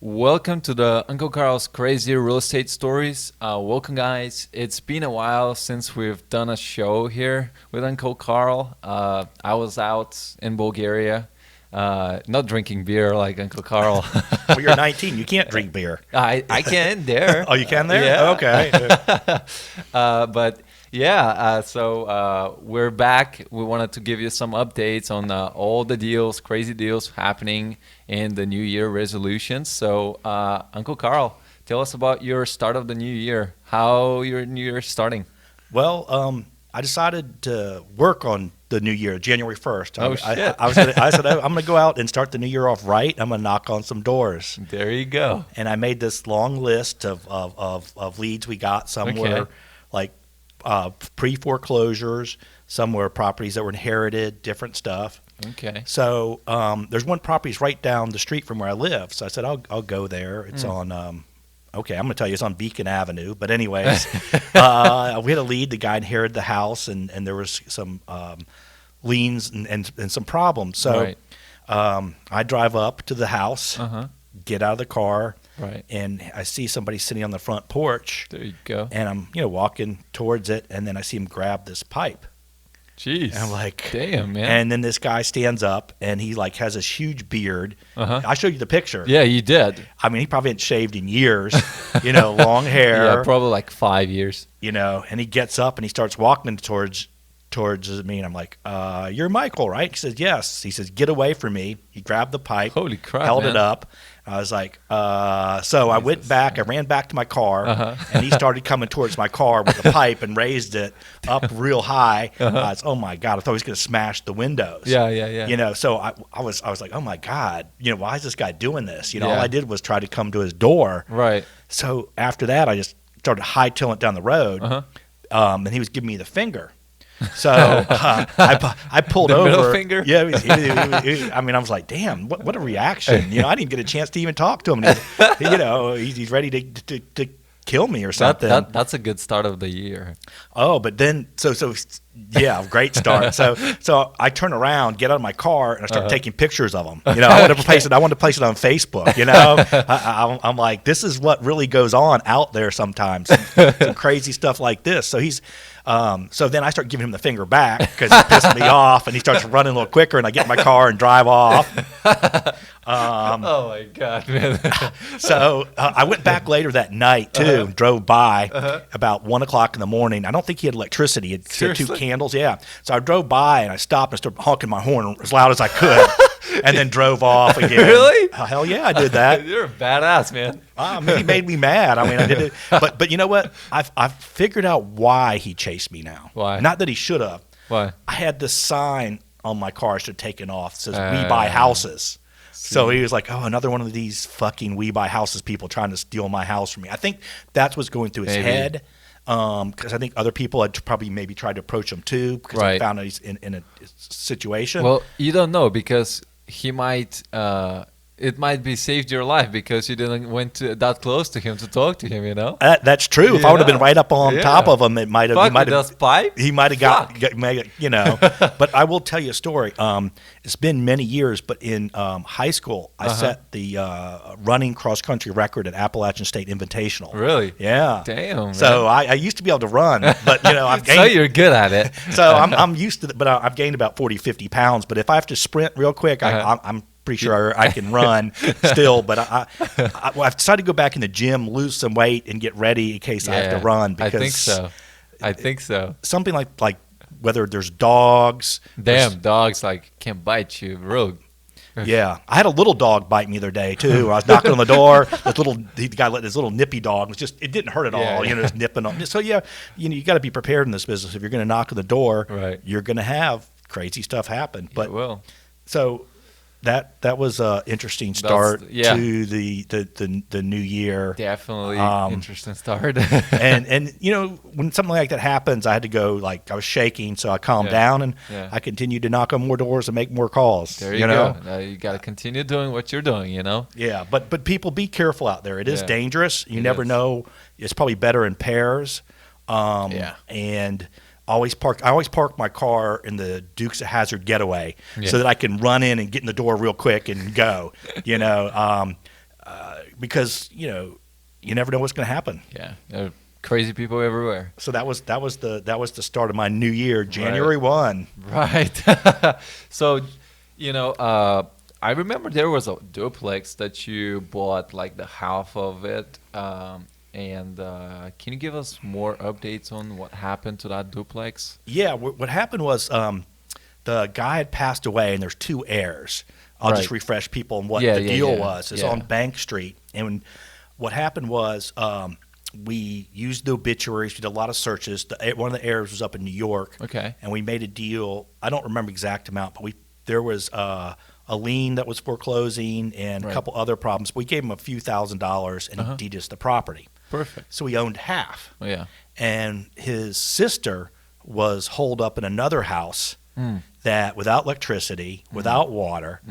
Welcome to the Uncle Carl's Crazy Real Estate Stories. Welcome, guys. It's been a while since we've done a show here with Uncle Carl. I was out in Bulgaria, not drinking beer like Uncle Carl. Well, you're 19. You can't drink beer. I can there. Oh, you can there? Yeah. Okay. So we're back. We wanted to give you some updates on all the deals, crazy deals happening in the New Year resolutions. So, Uncle Carl, tell us about your start of the new year. How your new year is starting? Well, I decided to work on the new year, January 1st. Oh, shit. I said, I'm going to go out and start the new year off right. I'm going to knock on some doors. There you go. And I made this long list of leads we got. Some were like pre-foreclosures. Some were properties that were inherited, different stuff. Okay. So there's one property right down the street from where I live. So I said, I'll go there. It's on, I'm going to tell you it's on Beacon Avenue. But anyways, we had a lead. The guy inherited the house, and there was some liens and some problems. So I drive up to the house, get out of the car, and I see somebody sitting on the front porch. There you go. And I'm walking towards it, and then I see him grab this pipe. Jeez. And I'm like, damn, man. And then this guy stands up, and he like has this huge beard. I showed you the picture. Yeah, you did. I mean, he probably hadn't shaved in years, long hair. Yeah, probably like 5 years. And he gets up and he starts walking towards me, and I'm like, you're Michael, right? He says, yes. He says, get away from me. He grabbed the pipe. Holy crap, held man. it up. I was like, so I went back, I ran back to my car, and he started coming towards my car with the pipe and raised it up real high. I was, oh my God, I thought he was going to smash the windows. Yeah. So I was like, oh my God, why is this guy doing this? All Yeah. I did was try to come to his door. Right. So after that, I just started hightailing it down the road, and he was giving me the finger. So I pulled the over. Middle finger? Yeah, I mean, I was like, damn, what a reaction. I didn't get a chance to even talk to him. He's ready to kill me or something. That's a good start of the year. Oh, but then yeah, great start. So I turn around, get out of my car, and I start taking pictures of him. I wanted to place it. I wanted to place it on Facebook. I'm like, this is what really goes on out there sometimes. Some crazy stuff like this. So he's. So then I start giving him the finger back because he pissed me off, and he starts running a little quicker, and I get in my car and drive off. Oh my God, man! So I went back later that night too, drove by about 1 o'clock in the morning. I don't think he had electricity. He had two candles. Yeah. So I drove by and I stopped and started honking my horn as loud as I could, and then drove off again. Really? Hell yeah, I did that. You're a badass, man. He made me mad. I mean, I did it. But you know what? I've figured out why he chased me now. Why? Not that he should have. Why? I had this sign on my car I should have taken off. It says, we buy houses. So he was like, oh, another one of these fucking we buy houses people trying to steal my house from me. I think that's what's going through his head. Because I think other people had probably maybe tried to approach him too because they found out he's in a situation. Well, you don't know because he might... it might be saved your life because you didn't went that close to him to talk to him. That's true. If I would have been right up on top of him, it might have. He might have got. But I will tell you a story. It's been many years, but in high school, I set the running cross country record at Appalachian State Invitational. Really? Yeah. Damn. Man. So I used to be able to run, but I've gained. So you're good at it. So I'm used to it, but I've gained about 40, 50 pounds. But if I have to sprint real quick, I'm pretty sure I can run still, but I've decided to go back in the gym, lose some weight, and get ready in case I have to run. Because I think so. Something like whether there's dogs. Damn, dogs can bite you, real. Yeah, I had a little dog bite me the other day too. I was knocking on the door. The guy let his little nippy dog. It didn't hurt at all. Just nipping on. So you got to be prepared in this business. If you're going to knock on the door, you're going to have crazy stuff happen. But it will. So. That was an interesting start to the new year. Definitely interesting start. and when something like that happens, I had to go I was shaking, so I calmed down and I continued to knock on more doors and make more calls. There you go. You got to continue doing what you're doing. Yeah, but people, be careful out there. It is dangerous. You never know. It's probably better in pairs. And I always park my car in the Dukes of Hazzard getaway so that I can run in and get in the door real quick and go. because you never know what's going to happen. Yeah, there are crazy people everywhere. So that was the start of my new year, January 1. Right. So, I remember there was a duplex that you bought, like the half of it. And can you give us more updates on what happened to that duplex? Yeah, what happened was the guy had passed away, and there's 2 heirs. I'll just refresh people on what the deal was. It's on Bank Street, and what happened was we used the obituaries. We did a lot of searches. One of the heirs was up in New York, and we made a deal. I don't remember exact amount, but there was a lien that was foreclosing and a couple other problems. We gave him a few $1,000s, and he deeded us the property. Perfect. So he owned half. Oh, yeah. And his sister was holed up in another house that without electricity, without water,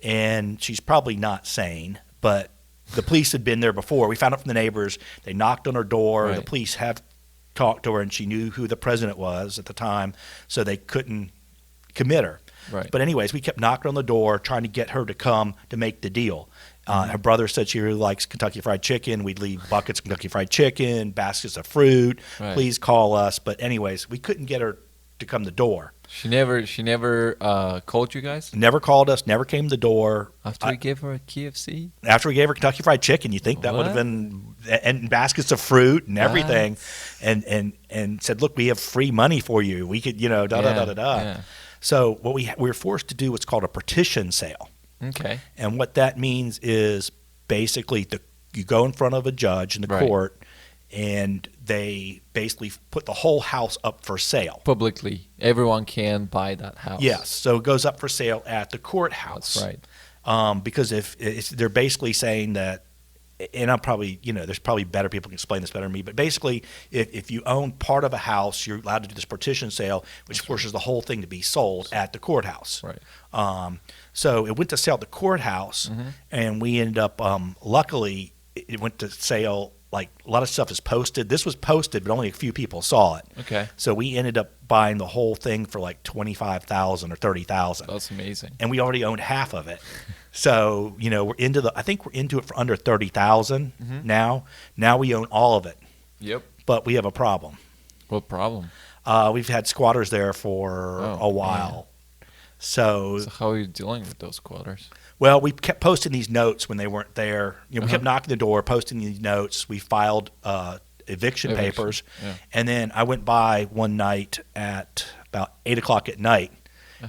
and she's probably not sane, but the police had been there before. We found out from the neighbors. They knocked on her door. Right. The police have talked to her, and she knew who the president was at the time, so they couldn't commit her. Right. But anyways, we kept knocking on the door, trying to get her to come to make the deal. Her brother said she really likes Kentucky Fried Chicken. We'd leave buckets of Kentucky Fried Chicken, baskets of fruit. Right. Please call us. But anyways, we couldn't get her to come to the door. She never called you guys? Never called us, never came to the door. After we gave her a KFC? After we gave her Kentucky Fried Chicken, you think that would have been, and baskets of fruit and everything, and said, look, we have free money for you. We could, da-da-da-da-da. Yeah. So what we were forced to do what's called a partition sale. Okay. And what that means is basically you go in front of a judge in the court, and they basically put the whole house up for sale. Publicly. Everyone can buy that house. Yes. So it goes up for sale at the courthouse. That's right. Because they're basically saying that, and I'm probably, there's probably better people can explain this better than me, but basically if you own part of a house, you're allowed to do this partition sale, which forces the whole thing to be sold at the courthouse. Right. So it went to sale at the courthouse, and we ended up, luckily, it went to sale. Like a lot of stuff is posted. This was posted, but only a few people saw it. Okay. So we ended up buying the whole thing for like $25,000 or $30,000. That's amazing. And we already owned half of it. So I think we're into it for under $30,000 now. Now we own all of it. Yep. But we have a problem. What problem? We've had squatters there for a while. So So how are you dealing with those squatters? Well, we kept posting these notes when they weren't there. We kept knocking the door, posting these notes. We filed eviction papers. Yeah. And then I went by one night at about 8 o'clock at night,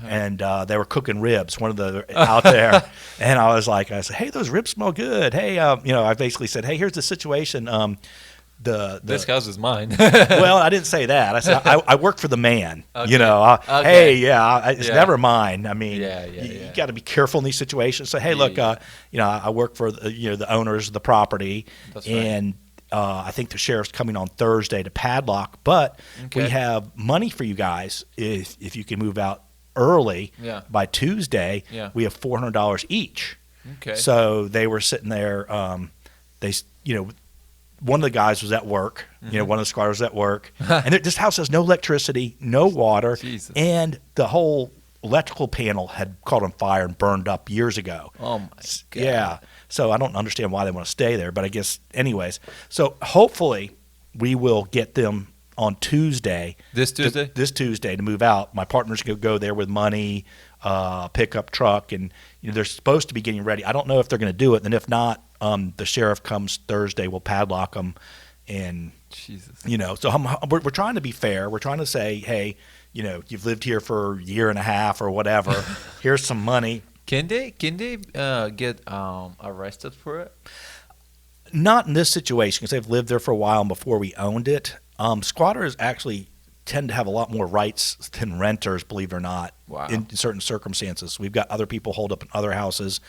and they were cooking ribs, one of the out there. And I said, hey, those ribs smell good. Hey, I basically said, hey, here's the situation. This house is mine. Well, I didn't say that. I said I work for the man. Okay. Hey, it's never mine. I mean, you got to be careful in these situations. So hey, look, I work for the owners of the property, That's right. and I think the sheriff's coming on Thursday to padlock. But we have money for you guys if you can move out early by Tuesday. Yeah. We have $400 each. Okay. So they were sitting there. One of the guys was at work, one of the squatters was at work, and this house has no electricity, no water, Jesus. and the whole electrical panel had caught on fire and burned up years ago. Oh, my God. Yeah, so I don't understand why they want to stay there, but I guess anyways. So hopefully we will get them on Tuesday. This Tuesday? This Tuesday to move out. My partner's going to go there with money, pickup truck, and they're supposed to be getting ready. I don't know if they're going to do it, and if not, the sheriff comes Thursday. We'll padlock them, and Jesus. So we're trying to be fair. We're trying to say, hey, you've lived here for a year and a half or whatever. Here's some money. Can they get arrested for it? Not in this situation because they've lived there for a while before we owned it. Squatters actually tend to have a lot more rights than renters, believe it or not. Wow. In certain circumstances. We've got other people holed up in other houses,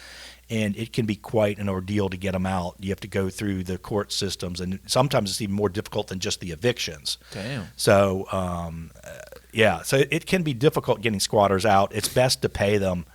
and it can be quite an ordeal to get them out. You have to go through the court systems, and sometimes it's even more difficult than just the evictions. Damn. So, so it can be difficult getting squatters out. It's best to pay them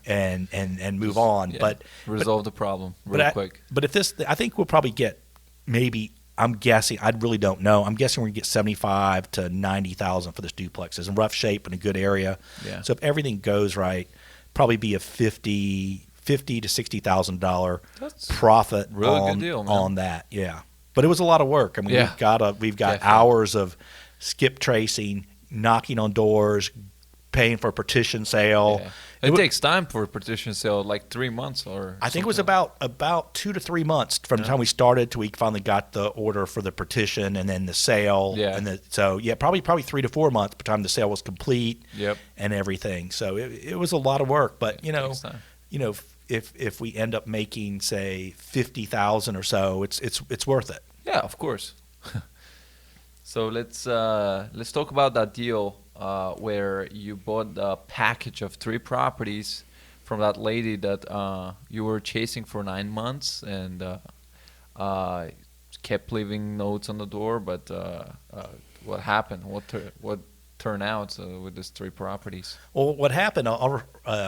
and move on. But resolve the problem real quick. But I think we'll probably get maybe. I'm guessing. I really don't know. I'm guessing we're gonna get $75,000 to $90,000 for this duplex. It's in rough shape in a good area. Yeah. So if everything goes right, probably be a $50,000 $50,000 to $60,000 That's profit really good deal, man. on that. Yeah, but it was a lot of work. I mean, Yeah. we've got Definitely. hours of skip tracing, knocking on doors, paying for a partition sale. Yeah. It It wa- takes time for a partition sale, like 3 months or. I think it was something. about 2 to 3 months from the Yeah. time we started till we finally got the order for the partition and then the sale. Yeah. And so yeah, probably 3 to 4 months by the time the sale was complete Yep. and everything. So it was a lot of work, but It takes time. if we end up making say 50,000 or so, it's worth it. Yeah, of course. So let's talk about that deal where you bought a package of 3 properties from that lady that you were chasing for 9 months and kept leaving notes on the door. But what happened? What turned out with these 3 properties? Well, what happened? I'll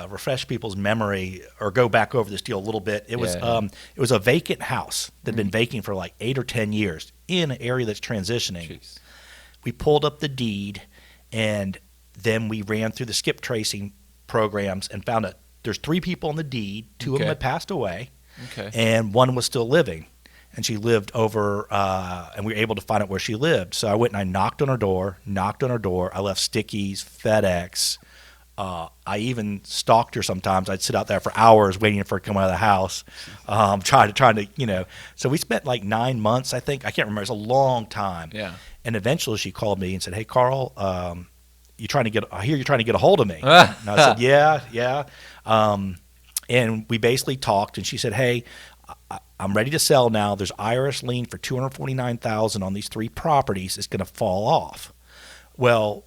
refresh people's memory or go back over this deal a little bit. It was Yeah. it was a vacant house that'd been vacant for like 8 or 10 years in an area that's transitioning. Jeez. We pulled up the deed, and then we ran through the skip tracing programs and found that there's 3 people on the deed. 2 of them Okay. had passed away, Okay. and one was still living. And she lived over, and we were able to find out where she lived. So I went and I knocked on her door. I left stickies, FedEx. I even stalked her sometimes. I'd sit out there for hours waiting for her to come out of the house, trying to. So we spent like 9 months, I think. I can't remember. It's a long time. Yeah. And eventually she called me and said, "Hey, Karl, I hear you're trying to get a hold of me." And I said, "Yeah." And we basically talked, and she said, "Hey, I'm ready to sell now. There's IRS lien for $249,000 on these 3 properties. It's going to fall off. Well,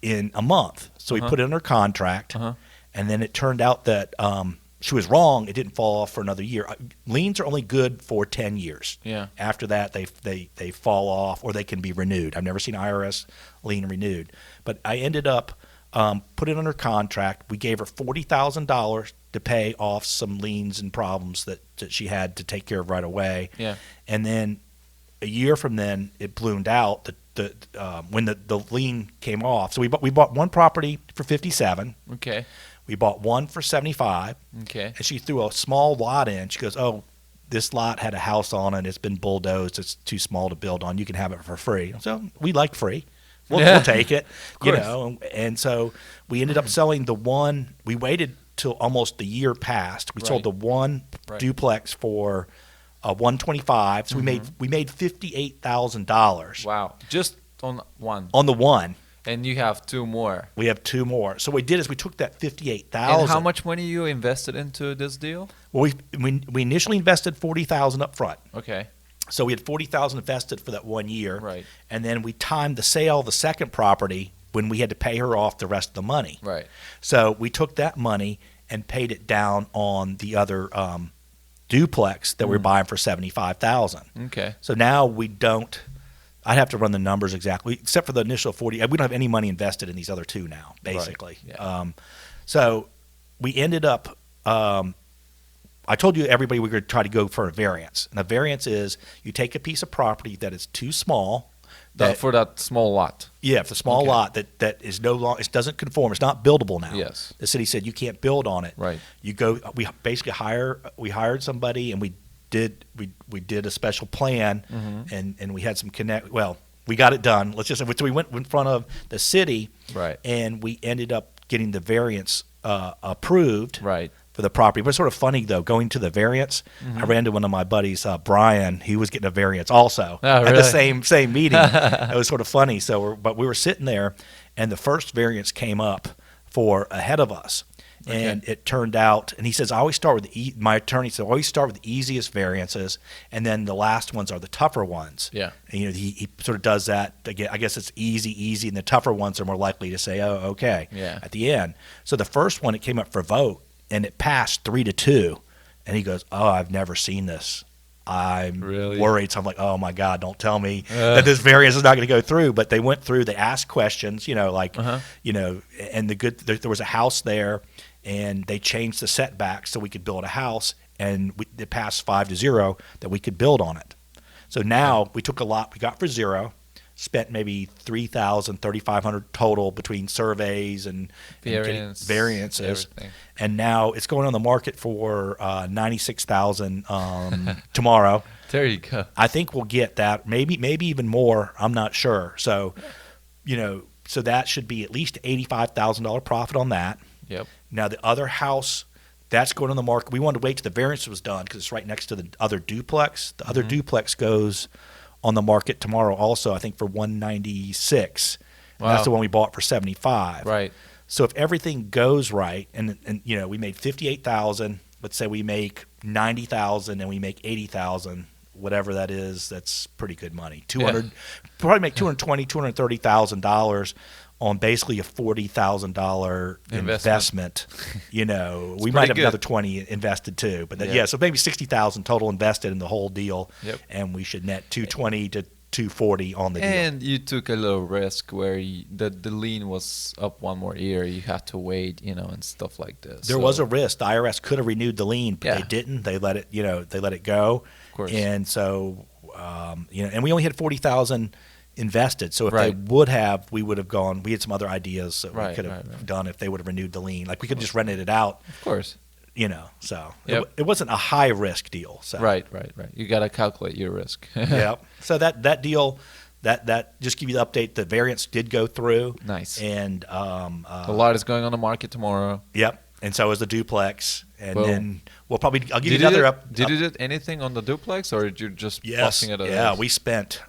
in a month." So we put it under contract, and then it turned out that she was wrong. It didn't fall off for another year. Liens are only good for 10 years. Yeah. After that, they fall off or they can be renewed. I've never seen IRS lien renewed. But I ended up put it under contract. We gave her $40,000 to pay off some liens and problems that she had to take care of right away. Yeah. And then a year from then, it bloomed out. When the lien came off, so we bought one property for 57. Okay. We bought one for 75, Okay. and she threw a small lot in. She goes, "Oh, this lot had a house on it. It's been bulldozed. It's too small to build on. You can have it for free." So we like free. We'll take it, course. And so we ended up selling the one. We waited till almost the year passed. We sold the one Right. duplex for 125. So we made $58,000 Wow. Just on one. on the one. And you have 2 more. We have 2 more. So what we did is we took that 58,000. And how much money you invested into this deal? Well, we initially invested 40,000 up front. Okay. So we had 40,000 invested for that 1 year. Right. And then we timed the sale of the second property when we had to pay her off the rest of the money. Right. So we took that money and paid it down on the other duplex that we were buying for 75,000. Okay. So now we don't. I'd have to run the numbers exactly, except for the initial 40. We don't have any money invested in these other 2 now, basically. Right. Yeah. So we ended up. I told you everybody we were going to try to go for a variance, and a variance is you take a piece of property that is too small. For that small lot. Yeah, for a small Okay. lot that is no longer, it doesn't conform. It's not buildable now. Yes. The city said you can't build on it. Right. You go. We basically hired somebody, and we did a special plan, and we had some connect. Well, we got it done. Let's just say so we went in front of the city, Right. and we ended up getting the variance approved. Right. For the property. But it's sort of funny, though, going to the variance, I ran to one of my buddies, Brian. He was getting a variance also Oh, at the really? same meeting. It was sort of funny. But we were sitting there, and the first variance came up for ahead of us. And it turned out, and he says, I always start with my attorney said, I always start with the easiest variances, and then the last ones are the tougher ones. Yeah. And, he sort of does that. Again, I guess it's easy, and the tougher ones are more likely to say, oh, okay, Yeah. at the end. So the first one, it came up for vote, and it passed 3-2. And he goes, oh, I've never seen this. I'm Really? worried. So I'm like, oh, my God, don't tell me that this variance is not going to go through. But they went through. They asked questions, and there was a house there, and they changed the setback so we could build a house, and it passed 5-0 that we could build on it. So now we took a lot we got for 0. spent maybe 3,000, 3,500 total between surveys and variances. Everything. And now it's going on the market for 96,000 tomorrow. There you go. I think we'll get that, maybe even more. I'm not sure. So, so that should be at least $85,000 profit on that. Yep. Now the other house, that's going on the market. We wanted to wait till the variance was done because it's right next to the other duplex. The other duplex goes on the market tomorrow also, I think, for 196. Wow. That's the one we bought for 75. Right. So if everything goes right, and we made 58,000. Let's say we make 90,000 and we make 80,000, whatever that is. That's pretty good money. Probably make $230,000 on basically a $40,000 investment. We might have another 20 invested too, but so maybe 60,000 total invested in the whole deal. Yep. And we should net 220 to 240 on the deal. And you took a little risk where the lien was up one more year. You had to wait, and stuff like this. There was a risk. The IRS could have renewed the lien, but they didn't. They let it, they let it go. Of course. And so, and we only had 40,000 invested. So if they would have, we would have gone. We had some other ideas that we could have done if they would have renewed the lien. Like we could have just rented it out. Of course. So it wasn't a high risk deal. So. Right. You got to calculate your risk. Yeah. So that deal, that just give you the update. The variance did go through. Nice. And a lot is going on the market tomorrow. Yep. And so is the duplex. And Boom. then we'll probably I'll give you another Did you do anything on the duplex, or did you just busting it? Yeah. We spent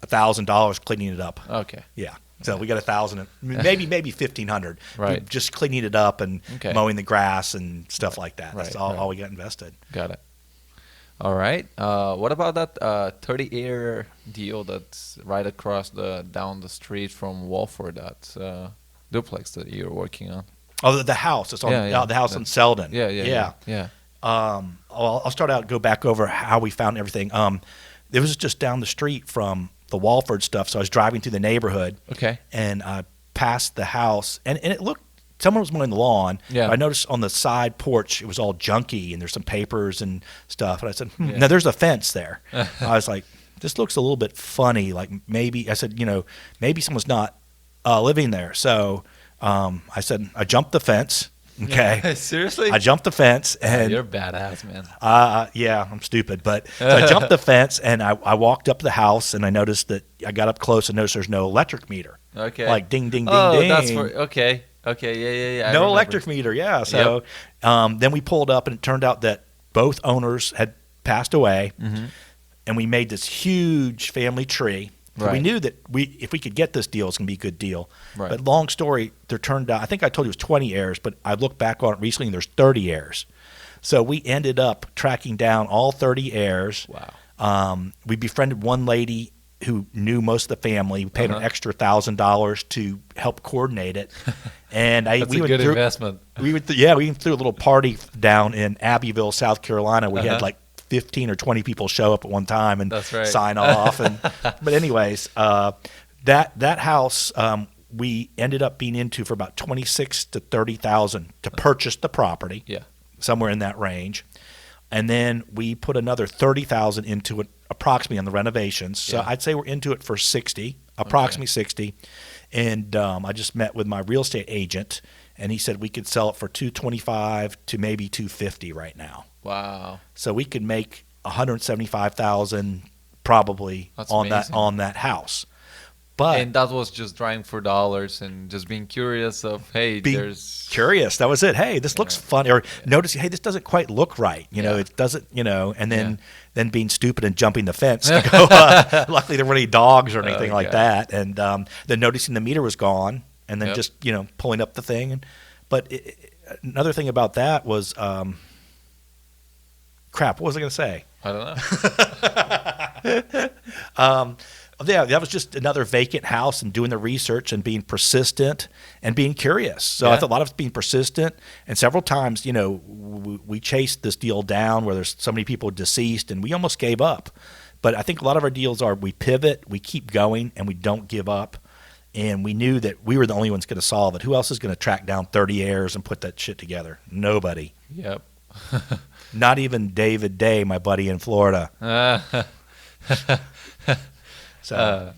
$1,000 cleaning it up. Okay. Yeah. So we got 1,000, maybe 1,500. Right. Just cleaning it up and mowing the grass and stuff like that. That's all we got invested. Got it. All right. What about that 30-year deal that's right across down the street from Walford? That duplex that you're working on. Oh, the house. It's on the house in Selden. Yeah. I'll start out. Go back over how we found everything. It was just down the street from the Walford stuff. So I was driving through the neighborhood. Okay. And I passed the house, and it looked. Someone was mowing the lawn. Yeah. I noticed on the side porch it was all junky, and there's some papers and stuff. And I said, Now there's a fence there. I was like, this looks a little bit funny. Like maybe I said, maybe someone's not living there. So I said, I jumped the fence. Okay. Seriously? I jumped the fence, and you're badass, man. Yeah, I'm stupid, but so I jumped the fence, and I walked up to the house, and I noticed that I got up close and noticed there's no electric meter. Okay. Like ding, ding, ding, ding. That's okay. Yeah. No electric meter. Yeah. So then we pulled up, and it turned out that both owners had passed away, and we made this huge family tree. So we knew that if we could get this deal, it's going to be a good deal. Right. But long story, there turned out, I think I told you it was 20 heirs, but I looked back on it recently, and there's 30 heirs. So we ended up tracking down all 30 heirs. Wow. We befriended one lady who knew most of the family. We paid her an extra $1,000 to help coordinate it. And That's a good investment. We went through a little party down in Abbeville, South Carolina. We had like 15 or 20 people show up at one time and sign off. But anyways, that house we ended up being into for about 26 to 30,000 to purchase the property. Yeah, somewhere in that range, and then we put another 30,000 into it, approximately on the renovations. So I'd say we're into it for 60, approximately 60. And I just met with my real estate agent, and he said we could sell it for 225 to maybe 250 right now. Wow. So we could make 175,000 probably on that house. And that was just trying for dollars and just being curious of, hey, there's curious. That was it. Hey, this looks fun. Or noticing, hey, this doesn't quite look right. It doesn't, and then being stupid and jumping the fence to go. Luckily, there weren't any dogs or anything like that. And then noticing the meter was gone, and then just pulling up the thing. But another thing about that was, crap. What was I going to say? I don't know. That was just another vacant house, and doing the research and being persistent and being curious. So I thought a lot of it's being persistent. And several times, we chased this deal down where there's so many people deceased, and we almost gave up. But I think a lot of our deals are we pivot, we keep going, and we don't give up. And we knew that we were the only ones going to solve it. Who else is going to track down 30 heirs and put that shit together? Nobody. Yep. Not even David Day, my buddy in Florida. So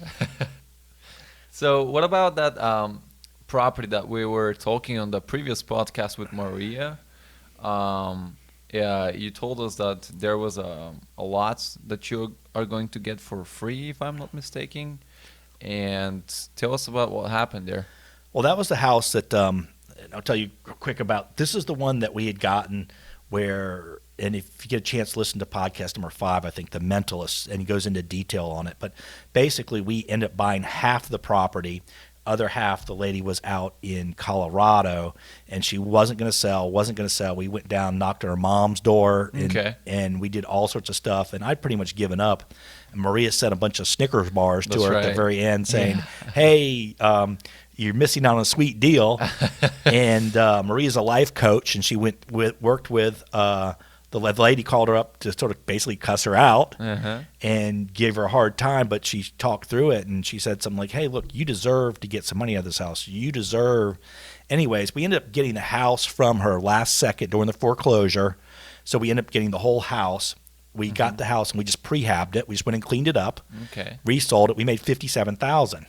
So what about that property that we were talking on the previous podcast with Maria? Yeah, you told us that there was a lot that you are going to get for free, if I'm not mistaken. And tell us about what happened there. Well, that was the house that I'll tell you quick about. This is the one that we had gotten where, and if you get a chance to listen to podcast number 5, I think The Mentalist, and he goes into detail on it. But basically, we ended up buying half the property. Other half, the lady was out in Colorado, and she wasn't going to sell. We went down, knocked on her mom's door, and we did all sorts of stuff. And I'd pretty much given up. And Maria sent a bunch of Snickers bars to her at the very end saying, hey, you're missing out on a sweet deal. And Maria's a life coach, and she worked with the lady called her up to sort of basically cuss her out and give her a hard time, but she talked through it, and she said something like, hey, look, you deserve to get some money out of this house. You deserve. Anyways, we ended up getting the house from her last second during the foreclosure, so we ended up getting the whole house. We got the house, and we just prehabbed it. We just went and cleaned it up, resold it. We made $57,000.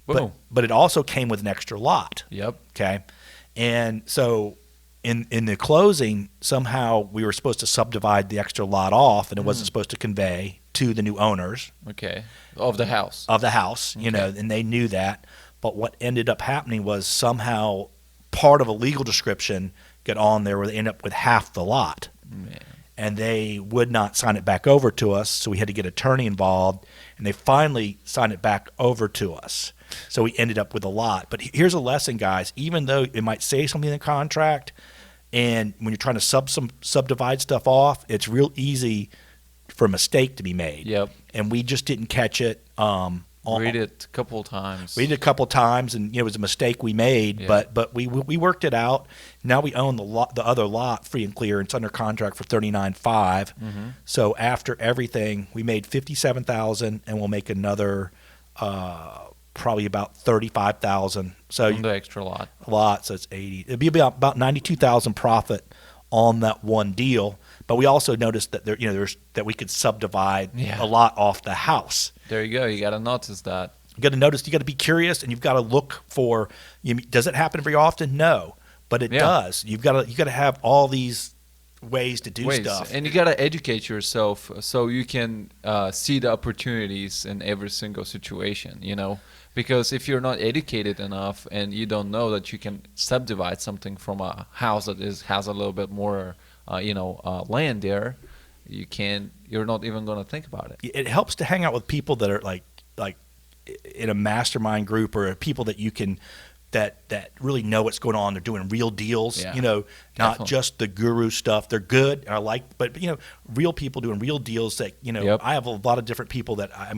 But it also came with an extra lot. Yep. Okay. And so in the closing, somehow we were supposed to subdivide the extra lot off, and it wasn't supposed to convey to the new owners. Okay. Of the house. You know, and they knew that. But what ended up happening was somehow part of a legal description got on there where they ended up with half the lot. Man. And they would not sign it back over to us, so we had to get an attorney involved, and they finally signed it back over to us. So we ended up with a lot. But here's a lesson, guys. Even though it might say something in the contract, and when you're trying to subdivide stuff off, it's real easy for a mistake to be made. Yep. And we just didn't catch it. Read it a couple of times. We did a couple of times, and it was a mistake we made, but we worked it out. Now we own the other lot free and clear. It's under contract for $39,500. So after everything, we made $57,000, and we'll make another probably about $35,000. So on the extra lot. So it's 80. It'd be about $92,000 profit on that one deal. But we also noticed that there's that we could subdivide a lot off the house. There you go. You got to notice that. You got to notice. You got to be curious, and you've got to look for. Does it happen very often? No, but it does. You got to have all these ways to do stuff, and you got to educate yourself so you can see the opportunities in every single situation. Because if you're not educated enough and you don't know that you can subdivide something from a house that has a little bit more. Land there, you're not even going to think about it. It helps to hang out with people that are like in a mastermind group, or people that you can that really know what's going on. They're doing real deals, not just the guru stuff. They're good, but real people doing real deals that, I have a lot of different people that, a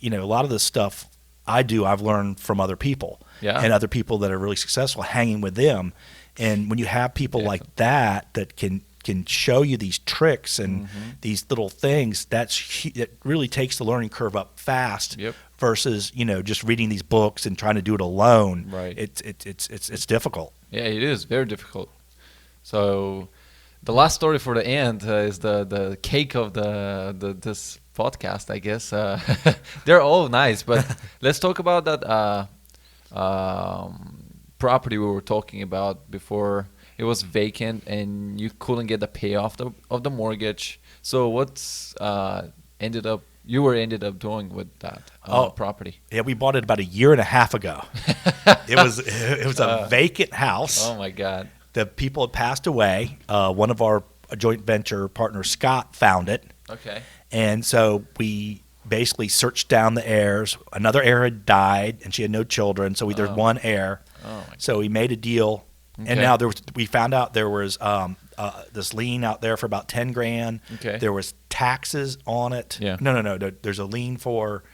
lot of this stuff I've learned from other people and other people that are really successful, hanging with them. And when you have people like that can show you these tricks and these little things, it really takes the learning curve up fast. Versus just reading these books and trying to do it alone. Right. It's difficult. Yeah, it is very difficult. So the last story for the end is the cake of this podcast, I guess. They're all nice, but let's talk about that. Property we were talking about before. It was vacant and you couldn't get the payoff of the mortgage. So what's ended up doing with that property? Yeah, we bought it about a year and a half ago. It was a vacant house. Oh my God. The people had passed away. One of our joint venture partners, Scott, found it. Okay. And so we basically searched down the heirs. Another heir had died and she had no children, so there's one heir. So we made a deal, and now we found out there was this lien out there for about $10,000. Okay. There was taxes on it. Yeah. No. There's a lien for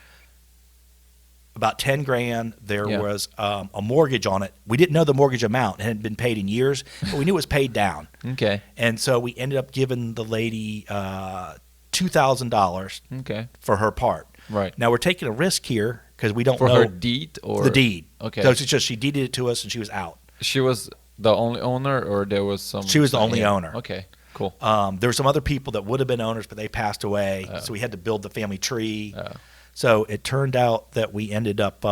about $10,000. There was a mortgage on it. We didn't know the mortgage amount; it hadn't been paid in years, but we knew it was paid down. Okay. And so we ended up giving the lady $2,000. Okay. For her part. Right. Now we're taking a risk here because we don't know. For her deed or the deed. Okay. So it's just she deeded it to us and she was out. She was the only owner, or there was some? She was the only owner. Okay, cool. There were some other people that would have been owners, but they passed away, so we had to build the family tree. So it turned out that we ended up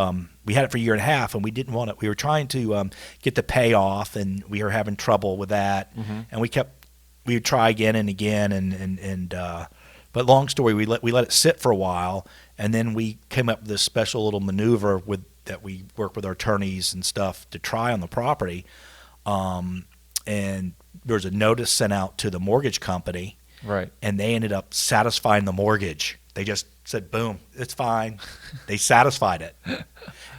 we had it for a year and a half, and we didn't want it. We were trying to get the payoff, and we were having trouble with that. And we would try again and again, and but long story, we let it sit for a while, and then we came up with this special little maneuver that we work with our attorneys and stuff to try on the property. And there was a notice sent out to the mortgage company, Right. and they ended up satisfying the mortgage. They just said, boom, it's fine. They satisfied it.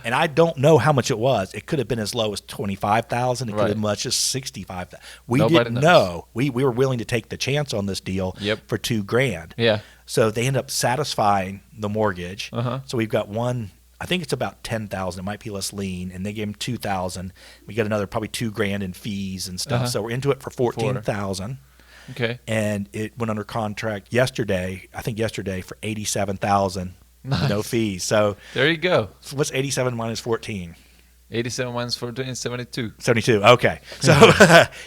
And I don't know how much it was. It could have been as low as $25,000. It could have been much as $65,000. We Nobody didn't knows. know. We were willing to take the chance on this deal for $2,000. Yeah. So they ended up satisfying the mortgage. Uh-huh. So we've got one. I think it's about $10,000. It might be less lien, and they gave him $2,000. We got another probably $2,000 in fees and stuff. So we're into it for $14,000. Okay. And it went under contract yesterday. I think yesterday for $87,000. Nice. No fees. So There you go. what's 87 minus 14? 87 minus 14 is 72. 72. Okay. So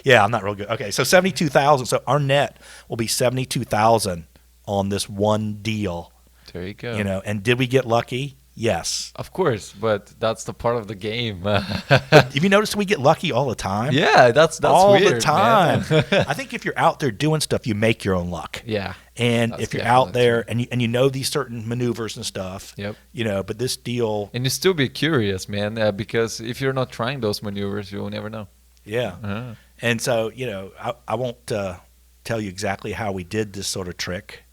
yeah, I'm not real good. Okay. So 72,000. So our net will be 72,000 on this one deal. There you go. You know, and did we get lucky? Yes. Of course, but that's the part of the game. Have you noticed we get lucky all the time? Yeah, that's all weird, the time. man. I think if you're out there doing stuff, you make your own luck. Yeah. And That's if you're definitely out there and you know these certain maneuvers and stuff, Yep. you know, but this deal, And you still be curious, man, because if you're not trying those maneuvers, you'll never know. yeah. Uh-huh. And so, you know, I won't tell you exactly how we did this sort of trick.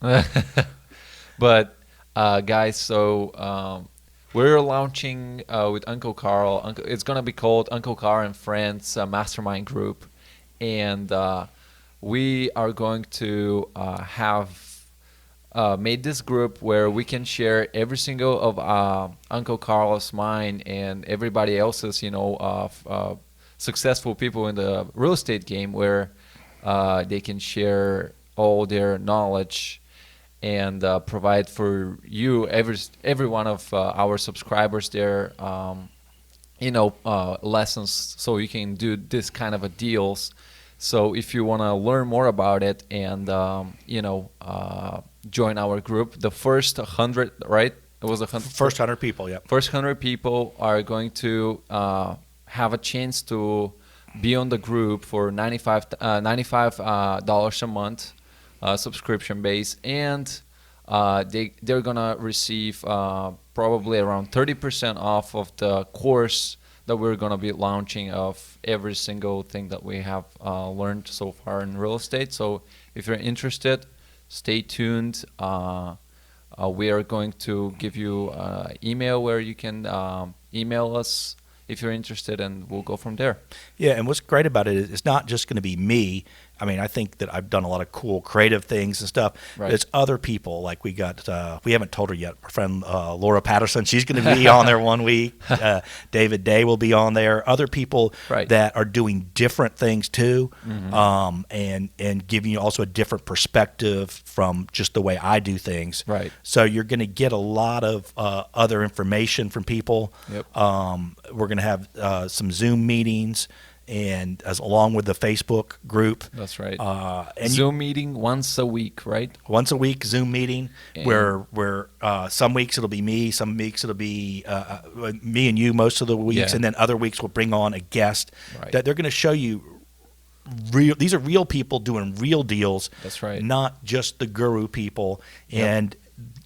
But guys, so we're launching with Uncle Karl. It's gonna be called Uncle Karl and Friends Mastermind Group, and we are going to have made this group where we can share every single of Uncle Karl's, mine, and everybody else's, you know, successful people in the real estate game, where they can share all their knowledge and provide for you, every one of our subscribers there, you know, lessons, so you can do this kind of a deals. So if you want to learn more about it and you know, join our group, the first 100, right? It was 100. First 100 people, yeah. First 100 people are going to have a chance to be on the group for $95 a month. Subscription base, and they're gonna receive probably around 30% off of the course that we're gonna be launching of every single thing that we have learned so far in real estate. So if you're interested, stay tuned. We are going to give you an email where you can email us if you're interested, and we'll go from there. Yeah, and what's great about it is it's not just going to be me. I mean, I think that I've done a lot of cool creative things and stuff. Right. It's other people. Like we got, we haven't told her yet, our friend Laura Patterson. She's going to be on there one week. David Day will be on there. Other people that are doing different things too, and giving you also a different perspective from just the way I do things. Right. So you're going to get a lot of other information from people. Yep. We're going to have some Zoom meetings, and along with the Facebook group. That's right. And Zoom meeting once a week, right? Once a week Zoom meeting, And where some weeks it'll be me, some weeks it'll be me and you most of the weeks, and then other weeks we'll bring on a guest that they're going to show you real. These are real people doing real deals. That's right. Not just the guru people. And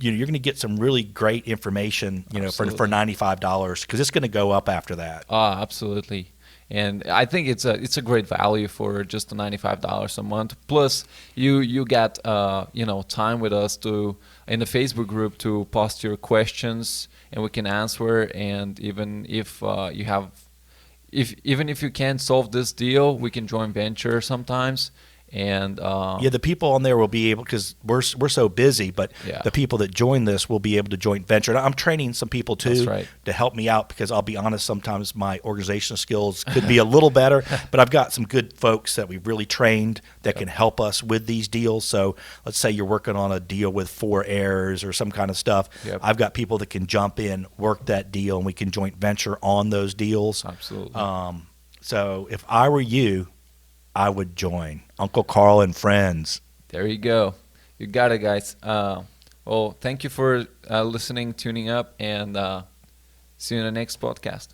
you know, you're going to get some really great information, you know, for $95, because it's going to go up after that. Absolutely. And I think it's a great value for just the $95 a month. Plus, you get you know, time with us to in the Facebook group to post your questions, and we can answer. And even if you have, even if you can't solve this deal, we can join venture sometimes. And the people on there will be able, because we're so busy, but the people that join this will be able to join venture. And I'm training some people too to help me out, because I'll be honest, sometimes my organizational skills could be a little better, but I've got some good folks that we've really trained that can help us with these deals. So let's say you're working on a deal with 4 heirs or some kind of stuff. I've got people that can jump in, work that deal, and we can joint venture on those deals. Absolutely. So if I were you, I would join Uncle Karl and Friends. There you go. You got it, guys. Well, thank you for listening, tuning up, and see you in the next podcast.